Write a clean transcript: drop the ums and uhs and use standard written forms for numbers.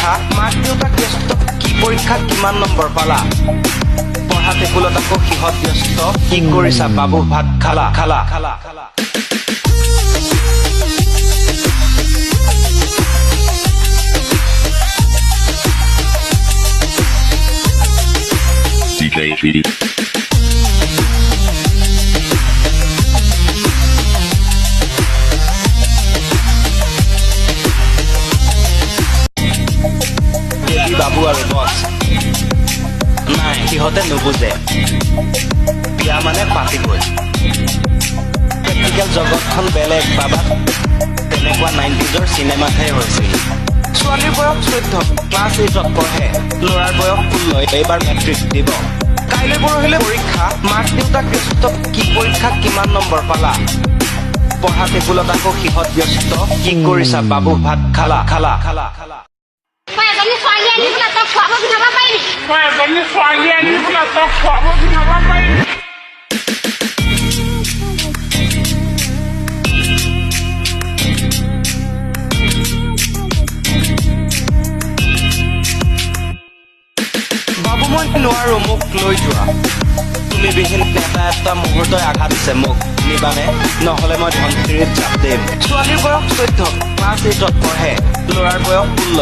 পৰীক্ষা মাক দেউতাক ব্যস্ত কি পৰীক্ষাত কিমান নম্বৰ পালা পঢ়া টেবুলত আকৌ সিহঁত ব্যস্ত কি কৰিছা বাবু ভাত খালা খালা খালা খালা DJ Treaty. বাবু আৰু বছ নাই সিহঁতে নুবুজে বিয়া মানে পাতিবই প্ৰেক্টিকেল জগতখন বেলেগ বাবা তেনেকুৱা 90s চিনেমাতহে হৈছিল ছোৱালীৰ বয়স 14 ক্লাছ 8ত পঢ়ে ল'ৰাৰ বয়স 16 এইবাৰ মেট্ৰিক দিব কাইলৈ পৰহিলে পৰীক্ষা মাক দেউতাক ব্যস্ত কি পৰীক্ষাত কিমান নম্বৰ পালা পঢ়া টেবুলত আকৌ সিহঁত ব্যস্ত কি কৰিছা বাবু ভাত খালা খালা খালা খালা বাবু মই নোৱাৰো মোক লৈ যোৱা তুমি বিহীন এটা মুহূৰ্তই আঘাত দিছে মোক নিবানে নহলে মই ধনশিৰিত জাপ দিম ছোৱালীৰ বয়স 14 ক্লাছ 8ত পঢ়ে ল'ৰাৰ বয়স 16